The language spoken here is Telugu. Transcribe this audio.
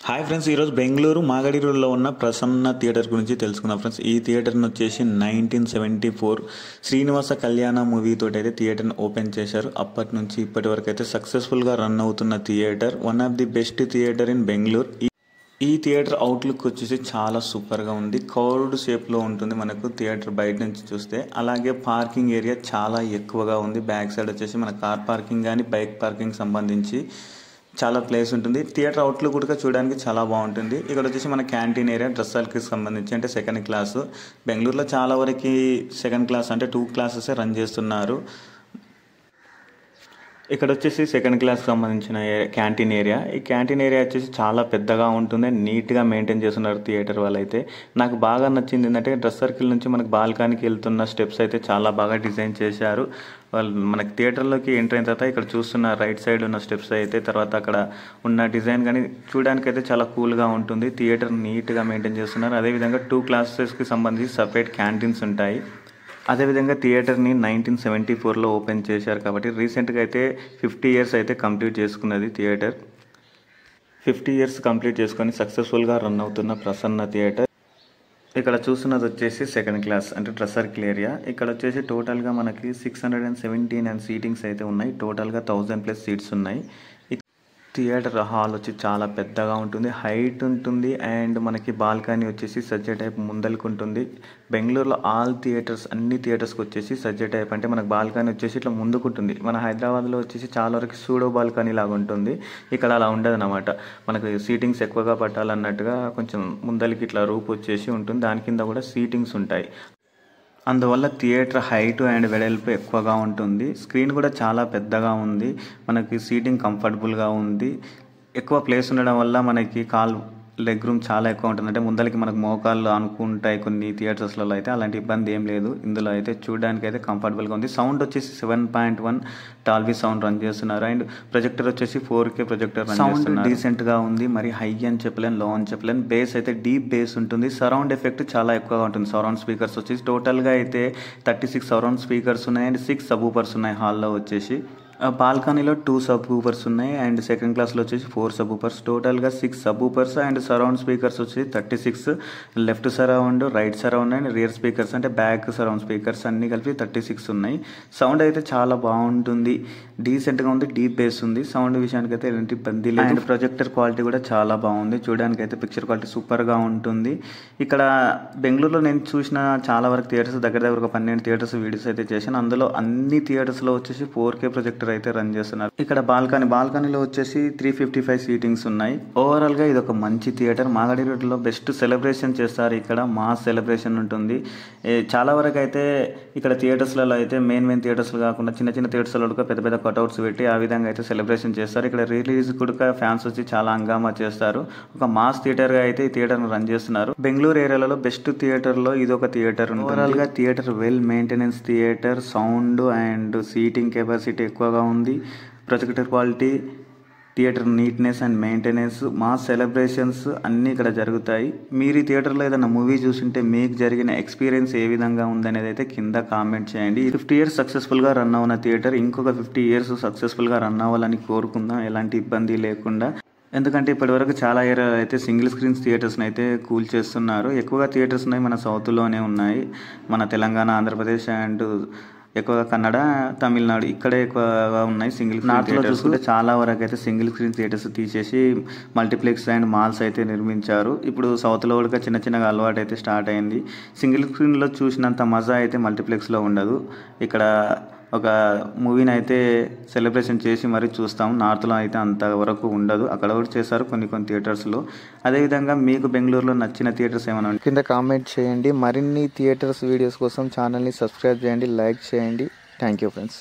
హాయ్ ఫ్రెండ్స్, ఈరోజు బెంగళూరు మాగడి రోడ్లో ఉన్న ప్రసన్న థియేటర్ గురించి తెలుసుకుందాం ఫ్రెండ్స్. ఈ థియేటర్ని వచ్చేసి 1974 శ్రీనివాస కళ్యాణ మూవీతో అయితే థియేటర్ని ఓపెన్ చేశారు. అప్పటి నుంచి ఇప్పటి వరకు అయితే సక్సెస్ఫుల్గా రన్ అవుతున్న theatre, one of the best theatre in Bengaluru. ఈ థియేటర్ అవుట్లుక్ వచ్చేసి చాలా సూపర్గా ఉంది. కర్వ్డ్ షేప్లో ఉంటుంది మనకు థియేటర్ బయట నుంచి చూస్తే. అలాగే పార్కింగ్ ఏరియా చాలా ఎక్కువగా ఉంది. బ్యాక్ సైడ్ వచ్చేసి మన కార్ పార్కింగ్ కానీ బైక్ పార్కింగ్ సంబంధించి చాలా ప్లేస్ ఉంటుంది. థియేటర్ అవుట్లుక్ కూడా చూడడానికి చాలా బాగుంటుంది. ఇక్కడ వచ్చేసి మన క్యాంటీన్ ఏరియా, డ్రెస్సర్కి సంబంధించి అంటే సెకండ్ క్లాసు. బెంగళూరులో చాలా వరకు సెకండ్ క్లాస్ అంటే 2 క్లాసెస్ రన్ చేస్తున్నారు. ఇక్కడ వచ్చేసి సెకండ్ క్లాస్కి సంబంధించిన క్యాంటీన్ ఏరియా. ఈ క్యాంటీన్ ఏరియా వచ్చేసి చాలా పెద్దగా ఉంటుంది, నీట్గా మెయింటైన్ చేస్తున్నారు థియేటర్ వాళ్ళు అయితే. నాకు బాగా నచ్చింది ఏంటంటే డ్రెస్ సర్కిల్ నుంచి మనకు బాల్కనీకి వెళ్తున్న స్టెప్స్ అయితే చాలా బాగా డిజైన్ చేశారు వాళ్ళు. మనకి థియేటర్లోకి ఎంటర్ అయిన తర్వాత ఇక్కడ చూస్తున్న రైట్ సైడ్ ఉన్న స్టెప్స్ అయితే, తర్వాత అక్కడ ఉన్న డిజైన్ కానీ చూడడానికి అయితే చాలా కూల్గా ఉంటుంది. థియేటర్ నీట్గా మెయింటైన్ చేస్తున్నారు. అదేవిధంగా 2 క్లాసెస్కి సంబంధించి సపరేట్ క్యాంటీన్స్ ఉంటాయి. అదేవిధంగా థియేటర్ని 1974లో ఓపెన్ చేశారు కాబట్టి రీసెంట్గా అయితే 50 ఇయర్స్ అయితే కంప్లీట్ చేసుకున్నది థియేటర్. 50 ఇయర్స్ కంప్లీట్ చేసుకొని సక్సెస్ఫుల్గా రన్ అవుతున్న ప్రసన్న థియేటర్. ఇక్కడ చూస్తున్నది వచ్చేసి సెకండ్ క్లాస్ అంటే డ్రెస్ సర్కిల్ ఏరియా. ఇక్కడ వచ్చేసి టోటల్గా మనకి 617 అండ్ సీటింగ్స్ అయితే ఉన్నాయి. టోటల్గా 1000+ సీట్స్ ఉన్నాయి. థియేటర్ హాల్ వచ్చి చాలా పెద్దగా ఉంటుంది, హైట్ ఉంటుంది, అండ్ మనకి బాల్కనీ వచ్చేసి సజ్జే టైప్ ముందలకు ఉంటుంది. బెంగళూరులో అన్ని థియేటర్స్కి వచ్చేసి సజ్జే టైప్ అంటే మనకు బాల్కనీ వచ్చేసి ఇట్లా ముందుకుంటుంది. మన హైదరాబాద్లో వచ్చేసి చాలా వరకు సూడో బాల్కనీ లాగా ఉంటుంది. ఇక్కడ అలా ఉండదు అనమాట. మనకు సీటింగ్స్ ఎక్కువగా పట్టాలన్నట్టుగా కొంచెం ముందలకి ఇట్లా రూప్ వచ్చేసి ఉంటుంది. దాని కింద కూడా సీటింగ్స్ ఉంటాయి. అందువల్ల థియేటర్ హైట్ అండ్ వెడల్పు ఎక్కువగా ఉంటుంది. స్క్రీన్ కూడా చాలా పెద్దగా ఉంది. మనకి సీటింగ్ కంఫర్టబుల్గా ఉంది. ఎక్కువ ప్లేస్ ఉండడం వల్ల మనకి లెగ్ రూమ్ చాలా ఎక్కువ ఉంటుంది. అంటే ముందరికి మనకు మోకాళ్ళు అనుకుంటాయి కొన్ని థియేటర్స్లలో అయితే. అలాంటి ఇబ్బంది ఏం లేదు. ఇందులో అయితే చూడడానికి అయితే కంఫర్టబుల్గా ఉంది. సౌండ్ వచ్చేసి 7.1 డాల్బీ సౌండ్ రన్ చేస్తున్నారు. అండ్ ప్రొజెక్టర్ వచ్చేసి 4K ప్రొజెక్టర్ రన్ చేస్తున్నారు. డీసెంట్గా ఉంది. మరి హై అని చెప్పలేను, లో అని చెప్పలేను. బేస్ అయితే డీప్ బేస్ ఉంటుంది. సరౌండ్ ఎఫెక్ట్ చాలా ఎక్కువగా ఉంటుంది. సరౌండ్ స్పీకర్స్ వచ్చేసి టోటల్గా అయితే 36 సరౌండ్ స్పీకర్స్ ఉన్నాయి అండ్ 6 సబ్ ఊఫర్స్ ఉన్నాయి హాల్లో వచ్చేసి. బాల్కనీలో 2 సబ్ ఊఫర్స్ ఉన్నాయి అండ్ సెకండ్ క్లాస్లో వచ్చేసి 4 సబ్ ఊఫర్స్. టోటల్గా 6 sub woofers and surround speakers వచ్చేసి 36. Left surround, right surround and rear speakers అంటే బ్యాక్ సరౌండ్ స్పీకర్స్ అన్నీ కలిపి 36 ఉన్నాయి. సౌండ్ అయితే చాలా బాగుంటుంది, డీసెంట్గా ఉంది, డీప్ బేస్ ఉంది. సౌండ్ విషయానికి అయితే ఎలాంటి ఇబ్బంది లేదు. అండ్ ప్రొజెక్టర్ క్వాలిటీ కూడా చాలా బాగుంది. చూడడానికి అయితే పిక్చర్ క్వాలిటీ సూపర్గా ఉంటుంది. ఇక్కడ బెంగళూరులో నేను చూసిన చాలా వరకు థియేటర్స్, దగ్గర ఒక 12 థియేటర్స్ వీడియోస్ అయితే చేశాను. అందులో అన్ని థియేటర్స్లో వచ్చేసి 4K ప్రొజెక్టర్ అయితే రన్ చేస్తున్నారు. ఇక్కడ బాల్కనీలో వచ్చేసి 355 సీటింగ్స్ ఉన్నాయి. ఓవరాల్ గా ఇది ఒక మంచి థియేటర్. మాగడి రోడ్లో బెస్ట్ సెలబ్రేషన్ చేస్తారు. ఇక్కడ మాస్ సెలబ్రేషన్ ఉంటుంది. చాలా వరకు అయితే ఇక్కడ థియేటర్స్లలో అయితే మెయిన్ థియేటర్స్ కాకుండా చిన్న థియేటర్స్లో కూడా పెద్ద పెద్ద కట్అవుట్స్ పెట్టి ఆ విధంగా అయితే సెలబ్రేషన్ చేస్తారు. ఇక్కడ రిలీజ్ కూడా ఫ్యాన్స్ వచ్చి చాలా హంగామా చేస్తారు. ఒక మాస్ థియేటర్ గా అయితే ఈ థియేటర్ ను రన్ చేస్తున్నారు. బెంగళూరు ఏరియాలో బెస్ట్ థియేటర్ లో ఇది ఒక థియేటర్. ఓవరాల్ గా theatre well maintenance theatre. Sound and seating capacity ఎక్కువగా ఉంది. Projector quality, theatre neatness and maintenance, mass celebrations అన్నీ ఇక్కడ జరుగుతాయి. మీరు ఈ థియేటర్లో ఏదైనా మూవీ చూస్తుంటే మీకు జరిగిన ఎక్స్పీరియన్స్ ఏ విధంగా ఉందనేది అయితే కింద కామెంట్ చేయండి. 50 ఇయర్స్ సక్సెస్ఫుల్గా రన్ అవున థియేటర్ ఇంకొక 50 ఇయర్స్ సక్సెస్ఫుల్గా రన్ అవ్వాలని కోరుకుందాం, ఎలాంటి ఇబ్బంది లేకుండా. ఎందుకంటే ఇప్పటివరకు చాలా ఏరియా అయితే సింగిల్ స్క్రీన్స్ థియేటర్స్ని అయితే కూల్ చేస్తున్నారు. ఎక్కువగా థియేటర్స్ ఉన్నాయి మన సౌత్లోనే ఉన్నాయి. మన తెలంగాణ, ఆంధ్రప్రదేశ్ అండ్ ఎక్కువగా కన్నడ, తమిళనాడు ఇక్కడే ఎక్కువగా ఉన్నాయి సింగిల్ స్క్రీన్ థియేటర్స్. చూసుకుంటే చాలా వరకు అయితే సింగిల్ స్క్రీన్ థియేటర్స్ తీసేసి మల్టీప్లెక్స్ అండ్ మాల్స్ అయితే నిర్మించారు. ఇప్పుడు సౌత్లో కూడా చిన్నగా అలవాటు అయితే స్టార్ట్ అయింది. సింగిల్ స్క్రీన్లో చూసినంత మజా అయితే మల్టీప్లెక్స్లో ఉండదు. ఇక్కడ ఒక మూవీని అయితే సెలబ్రేషన్ చేసి మరీ చూస్తాం. నార్త్లో అయితే అంతవరకు ఉండదు, అక్కడ కూడా చేస్తారు కొన్ని థియేటర్స్లో. అదేవిధంగా మీకు బెంగళూరులో నచ్చిన థియేటర్స్ ఏమైనా కింద కామెంట్ చేయండి. మరిన్ని థియేటర్స్ వీడియోస్ కోసం ఛానల్ని సబ్స్క్రైబ్ చేయండి, లైక్ చేయండి. Thank you friends.